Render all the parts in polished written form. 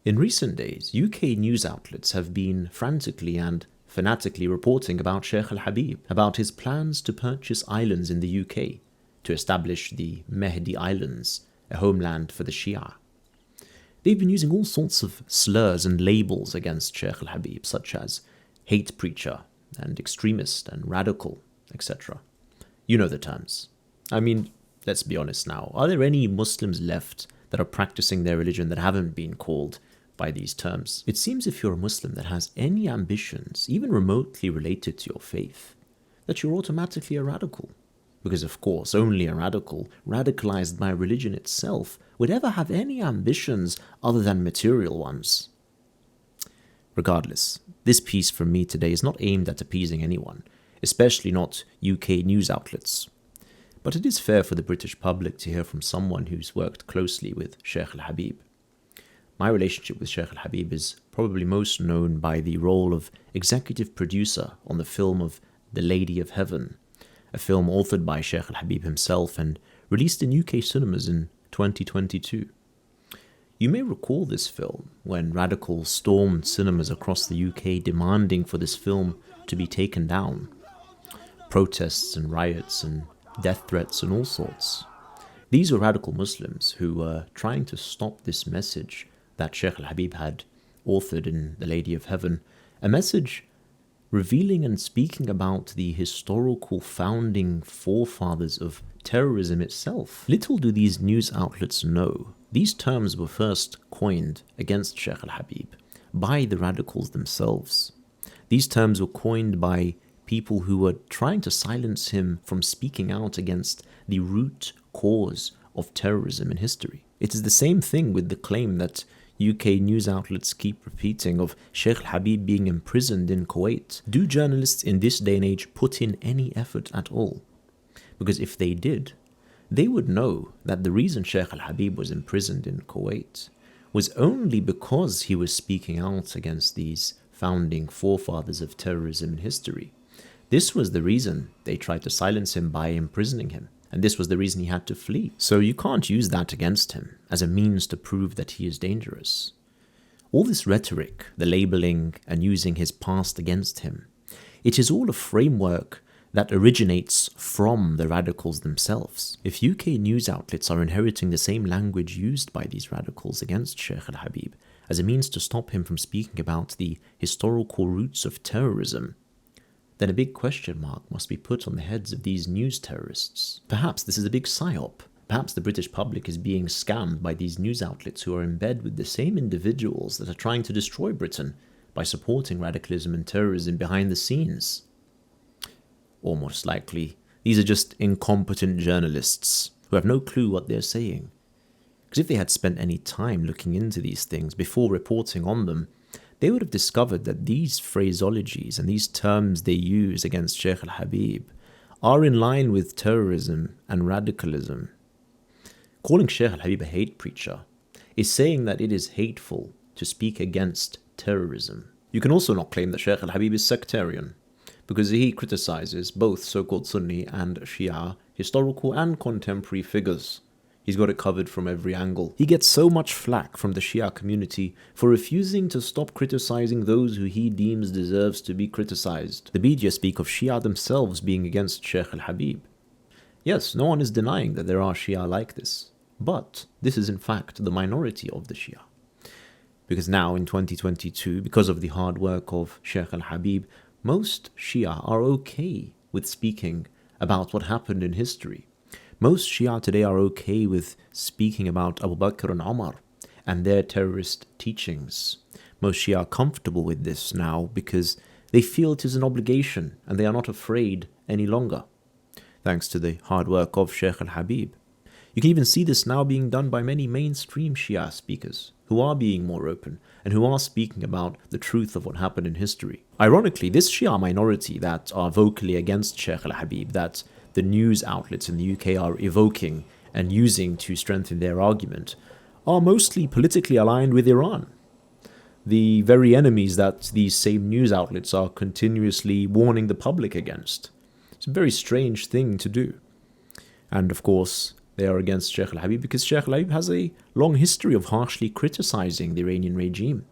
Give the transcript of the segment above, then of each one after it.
In recent days, UK news outlets have been frantically and fanatically reporting about Sheikh al-Habib, about his plans to purchase islands in the UK, to establish the Mehdi Islands, a homeland for the Shia. They've been using all sorts of slurs and labels against Sheikh al-Habib, such as hate preacher and extremist and radical, etc. You know the terms. I mean, let's be honest now. Are there any Muslims left that are practicing their religion that haven't been called by these terms? It seems if you're a Muslim that has any ambitions, even remotely related to your faith, that you're automatically a radical. Because of course, only a radical, radicalized by religion itself, would ever have any ambitions other than material ones. Regardless, this piece from me today is not aimed at appeasing anyone, especially not UK news outlets. But it is fair for the British public to hear from someone who's worked closely with Sheikh al-Habib. My relationship with Sheikh al-Habib is probably most known by the role of executive producer on the film of The Lady of Heaven, a film authored by Sheikh al-Habib himself and released in UK cinemas in 2022. You may recall this film when radicals stormed cinemas across the UK demanding for this film to be taken down. Protests and riots and death threats and all sorts. These were radical Muslims who were trying to stop this message that Sheikh al-Habib had authored in The Lady of Heaven, a message revealing and speaking about the historical founding forefathers of terrorism itself. Little do these news outlets know, these terms were first coined against Sheikh al-Habib by the radicals themselves. These terms were coined by people who were trying to silence him from speaking out against the root cause of terrorism in history. It is the same thing with the claim that UK news outlets keep repeating of Sheikh al-Habib being imprisoned in Kuwait. Do journalists in this day and age put in any effort at all? Because if they did, they would know that the reason Sheikh al-Habib was imprisoned in Kuwait was only because he was speaking out against these founding forefathers of terrorism in history. This was the reason they tried to silence him by imprisoning him. And this was the reason he had to flee. So you can't use that against him as a means to prove that he is dangerous. All this rhetoric, the labeling and using his past against him, it is all a framework that originates from the radicals themselves. If UK news outlets are inheriting the same language used by these radicals against Sheikh al-Habib as a means to stop him from speaking about the historical roots of terrorism, then a big question mark must be put on the heads of these news terrorists. Perhaps this is a big psyop. Perhaps the British public is being scammed by these news outlets who are in bed with the same individuals that are trying to destroy Britain by supporting radicalism and terrorism behind the scenes. Or most likely, these are just incompetent journalists who have no clue what they're saying. Because if they had spent any time looking into these things before reporting on them, they would have discovered that these phraseologies and these terms they use against Sheikh al-Habib are in line with terrorism and radicalism. Calling Sheikh al-Habib a hate preacher is saying that it is hateful to speak against terrorism. You can also not claim that Sheikh al-Habib is sectarian, because he criticizes both so-called Sunni and Shia historical and contemporary figures. He's got it covered from every angle. He gets so much flack from the Shia community for refusing to stop criticizing those who he deems deserves to be criticized. The media speak of Shia themselves being against Sheikh al-Habib. Yes, no one is denying that there are Shia like this, but this is in fact the minority of the Shia. Because now in 2022, because of the hard work of Sheikh al-Habib, most Shia are okay with speaking about what happened in history. Most Shia today are okay with speaking about Abu Bakr and Umar and their terrorist teachings. Most Shia are comfortable with this now because they feel it is an obligation and they are not afraid any longer, thanks to the hard work of Sheikh al-Habib. You can even see this now being done by many mainstream Shia speakers who are being more open and who are speaking about the truth of what happened in history. Ironically, this Shia minority that are vocally against Sheikh al-Habib, that the news outlets in the UK are evoking and using to strengthen their argument, are mostly politically aligned with Iran, the very enemies that these same news outlets are continuously warning the public against. It's a very strange thing to do. And of course, They are against Sheikh al-Habib because Sheikh al-Habib has a long history of harshly criticizing the Iranian regime.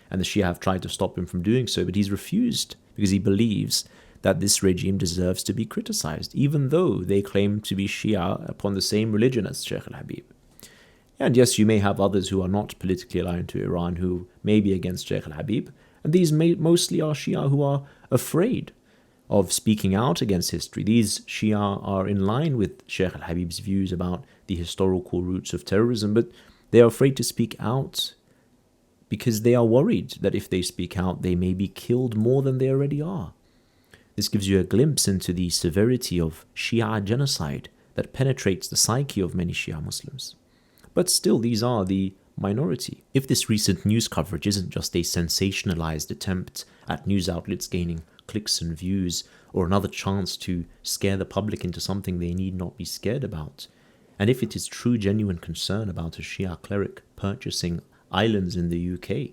And the Shia have tried to stop him from doing so, but he's refused because he believes that this regime deserves to be criticized, even though they claim to be Shia upon the same religion as Sheikh al-Habib. And yes, you may have others who are not politically aligned to Iran who may be against Sheikh al-Habib, and these mostly are Shia who are afraid of speaking out against history. These Shia are in line with Sheikh al-Habib's views about the historical roots of terrorism, but they are afraid to speak out because they are worried that if they speak out, they may be killed more than they already are. This gives you a glimpse into the severity of Shia genocide that penetrates the psyche of many Shia Muslims. But still, these are the minority. If this recent news coverage isn't just a sensationalized attempt at news outlets gaining clicks and views, or another chance to scare the public into something they need not be scared about, and if it is true genuine concern about a Shia cleric purchasing islands in the UK,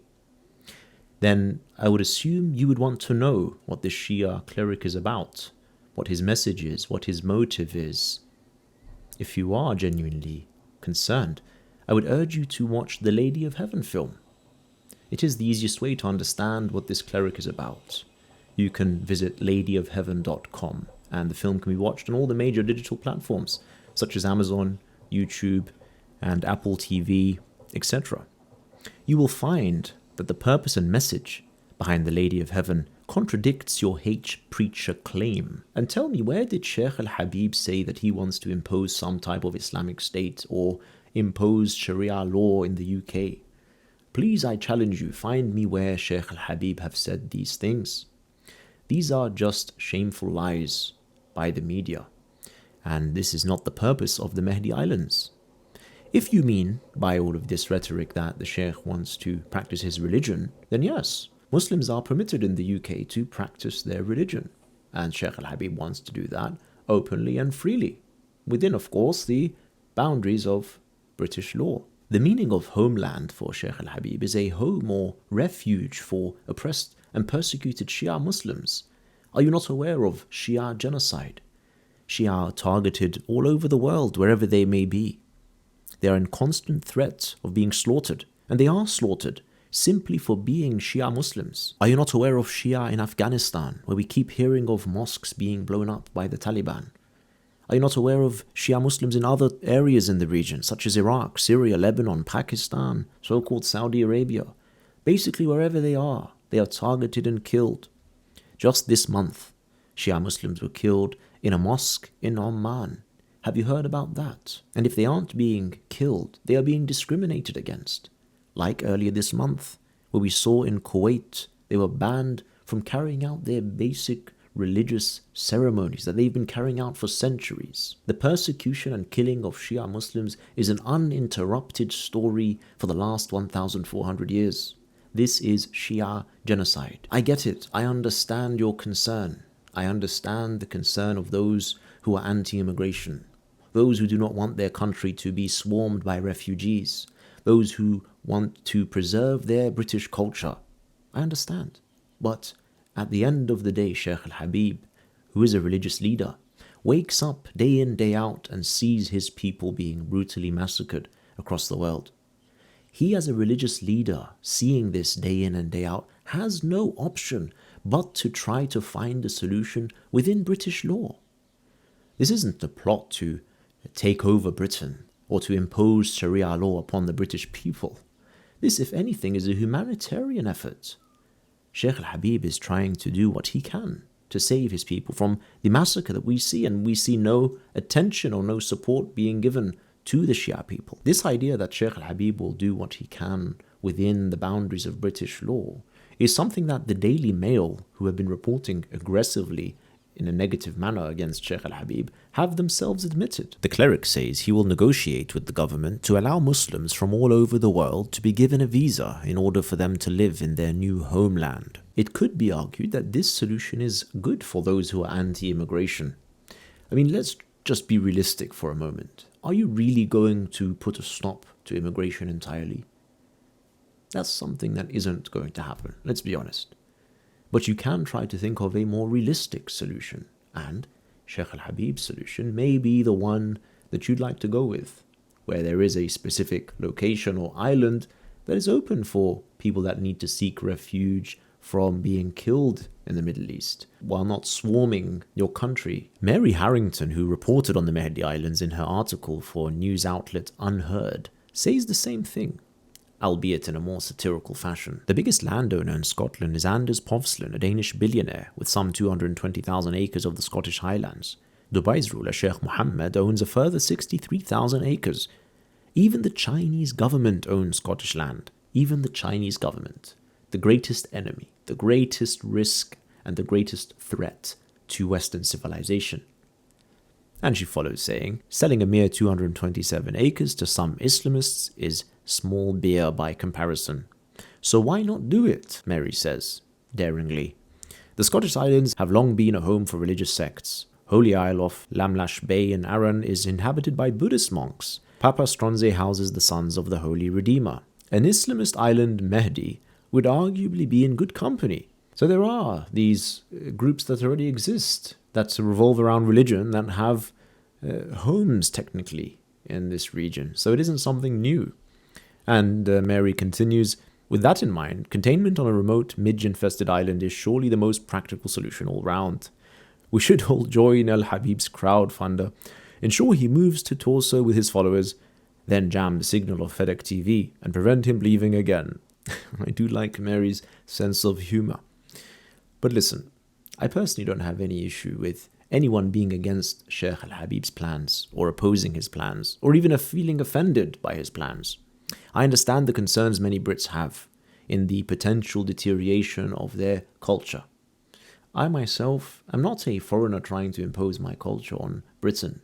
then I would assume you would want to know what this Shia cleric is about, what his message is, what his motive is. If you are genuinely concerned, I would urge you to watch the Lady of Heaven film. It is the easiest way to understand what this cleric is about. You can visit ladyofheaven.com, and the film can be watched on all the major digital platforms, such as Amazon, YouTube, and Apple TV, etc. You will find that the purpose and message behind the Lady of Heaven contradicts your H-preacher claim. And tell me, where did Sheikh al-Habib say that he wants to impose some type of Islamic state or impose Sharia law in the UK? Please, I challenge you, find me where Sheikh al-Habib have said these things. These are just shameful lies by the media, and this is not the purpose of the Mahdi Islands. If you mean by all of this rhetoric that the Sheikh wants to practice his religion, then yes, Muslims are permitted in the UK to practice their religion, and Sheikh al-Habib wants to do that openly and freely, within, of course, the boundaries of British law. The meaning of homeland for Sheikh al-Habib is a home or refuge for oppressed and persecuted Shia Muslims. Are you not aware of Shia genocide? Shia are targeted all over the world, wherever they may be. They are in constant threat of being slaughtered, and they are slaughtered simply for being Shia Muslims. Are you not aware of Shia in Afghanistan, where we keep hearing of mosques being blown up by the Taliban? Are you not aware of Shia Muslims in other areas in the region, such as Iraq, Syria, Lebanon, Pakistan, so-called Saudi Arabia? Basically, wherever they are targeted and killed. Just this month, Shia Muslims were killed in a mosque in Oman. Have you heard about that? And if they aren't being killed, they are being discriminated against. Like earlier this month, where we saw in Kuwait, they were banned from carrying out their basic religious ceremonies that they've been carrying out for centuries. The persecution and killing of Shia Muslims is an uninterrupted story for the last 1,400 years. This is Shia genocide. I get it. I understand your concern. I understand the concern of those who are anti-immigration, those who do not want their country to be swarmed by refugees, those who want to preserve their British culture. I understand. But at the end of the day, Sheikh al-Habib, who is a religious leader, wakes up day in, day out and sees his people being brutally massacred across the world. He, as a religious leader, seeing this day in and day out, has no option but to try to find a solution within British law. This isn't a plot to take over Britain or to impose Sharia law upon the British people. This, if anything, is a humanitarian effort. Sheikh al-Habib is trying to do what he can to save his people from the massacre that we see, and we see no attention or no support being given to the Shia people. This idea that Sheikh al-Habib will do what he can within the boundaries of British law is something that the Daily Mail, who have been reporting aggressively in a negative manner against Sheikh al-Habib, have themselves admitted. The cleric says he will negotiate with the government to allow Muslims from all over the world to be given a visa in order for them to live in their new homeland. It could be argued that this solution is good for those who are anti-immigration. I mean, let's just be realistic for a moment. Are you really going to put a stop to immigration entirely? That's something that isn't going to happen, let's be honest. But you can try to think of a more realistic solution, and Sheikh al-Habib's solution may be the one that you'd like to go with, where there is a specific location or island that is open for people that need to seek refuge from being killed in the Middle East, while not swarming your country. Mary Harrington, who reported on the Mehdi Islands in her article for news outlet Unheard, says the same thing, albeit in a more satirical fashion. The biggest landowner in Scotland is Anders Povsland, a Danish billionaire with some 220,000 acres of the Scottish Highlands. Dubai's ruler, Sheikh Mohammed, owns a further 63,000 acres. Even the Chinese government owns Scottish land. Even the Chinese government. The greatest enemy, the greatest risk, and the greatest threat to Western civilization. And she follows saying, selling a mere 227 acres to some Islamists is small beer by comparison. So why not do it, Mary says, daringly. The Scottish Islands have long been a home for religious sects. Holy Isle of Lamlash Bay in Arran is inhabited by Buddhist monks. Papa Stronze houses the Sons of the Holy Redeemer. An Islamist island, Mehdi, would arguably be in good company. So there are these groups that already exist that revolve around religion that have homes technically in this region. So it isn't something new. And Mary continues, with that in mind, containment on a remote midge-infested island is surely the most practical solution all round. We should all join al-Habib's crowdfunder, ensure he moves to Torso with his followers, then jam the signal of FedEx TV and prevent him leaving again. I do like Mary's sense of humor. But listen, I personally don't have any issue with anyone being against Sheikh al-Habib's plans, or opposing his plans, or even feeling offended by his plans. I understand the concerns many Brits have in the potential deterioration of their culture. I myself am not a foreigner trying to impose my culture on Britain.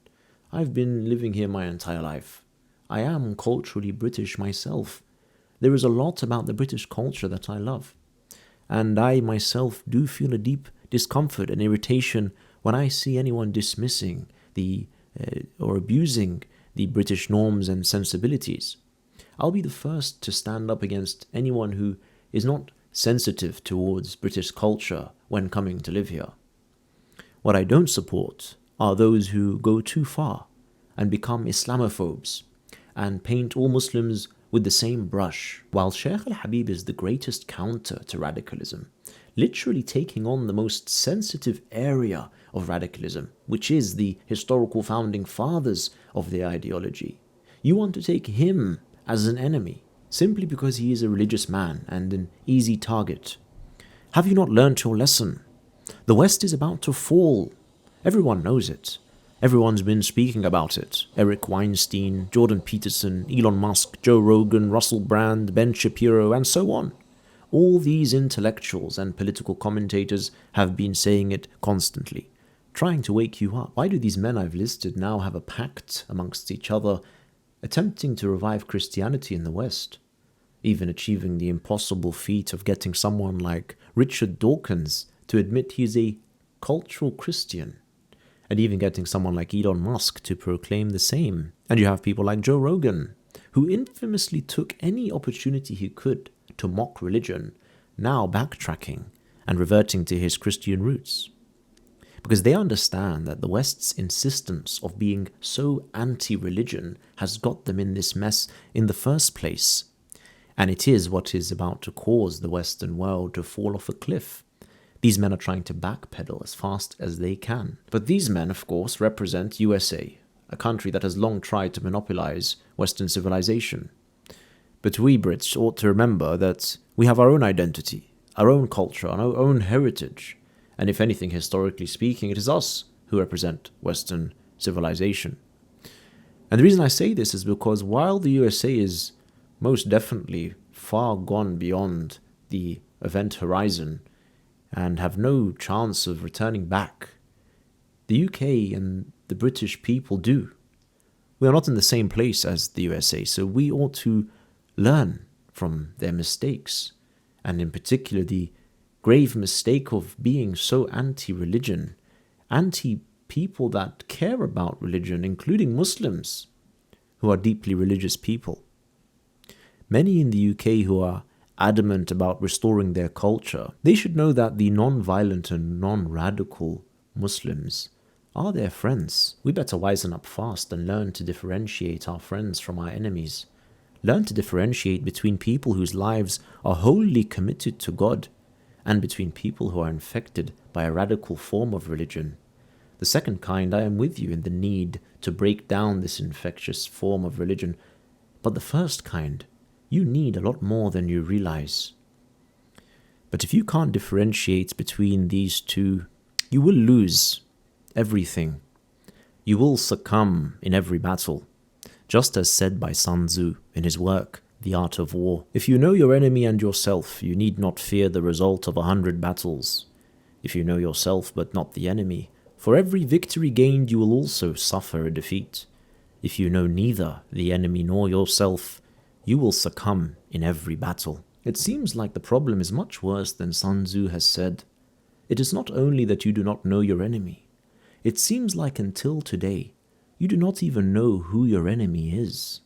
I've been living here my entire life. I am culturally British myself. There is a lot about the British culture that I love. And I myself do feel a deep discomfort and irritation when I see anyone dismissing or abusing the British norms and sensibilities. I'll be the first to stand up against anyone who is not sensitive towards British culture when coming to live here. What I don't support are those who go too far and become Islamophobes and paint all Muslims with the same brush. While Sheikh al-Habib is the greatest counter to radicalism, literally taking on the most sensitive area of radicalism, which is the historical founding fathers of the ideology, you want to take him as an enemy, simply because he is a religious man and an easy target. Have you not learnt your lesson? The West is about to fall. Everyone knows it. Everyone's been speaking about it. Eric Weinstein, Jordan Peterson, Elon Musk, Joe Rogan, Russell Brand, Ben Shapiro, and so on. All these intellectuals and political commentators have been saying it constantly, trying to wake you up. Why do these men I've listed now have a pact amongst each other, attempting to revive Christianity in the West, even achieving the impossible feat of getting someone like Richard Dawkins to admit he's a cultural Christian, and even getting someone like Elon Musk to proclaim the same. And you have people like Joe Rogan, who infamously took any opportunity he could to mock religion, now backtracking and reverting to his Christian roots. Because they understand that the West's insistence of being so anti-religion has got them in this mess in the first place. And it is what is about to cause the Western world to fall off a cliff. These men are trying to backpedal as fast as they can. But these men, of course, represent USA, a country that has long tried to monopolize Western civilization. But we Brits ought to remember that we have our own identity, our own culture, and our own heritage. And if anything, historically speaking, it is us who represent Western civilization. And the reason I say this is because while the USA is most definitely far gone beyond the event horizon and have no chance of returning back, the UK and the British people do. We are not in the same place as the USA, so we ought to learn from their mistakes, and in particular the grave mistake of being so anti-religion, anti-people that care about religion, including Muslims, who are deeply religious people. Many in the UK who are adamant about restoring their culture, they should know that the non-violent and non-radical Muslims are their friends. We better wisen up fast and learn to differentiate our friends from our enemies. Learn to differentiate between people whose lives are wholly committed to God and between people who are infected by a radical form of religion. The second kind, I am with you in the need to break down this infectious form of religion. But the first kind, you need a lot more than you realize. But if you can't differentiate between these two, you will lose everything. You will succumb in every battle, just as said by Sun Tzu in his work, The Art of War. If you know your enemy and yourself, you need not fear the result of 100 battles. If you know yourself but not the enemy, for every victory gained you will also suffer a defeat. If you know neither the enemy nor yourself, you will succumb in every battle. It seems like the problem is much worse than Sun Tzu has said. It is not only that you do not know your enemy. It seems like until today, you do not even know who your enemy is.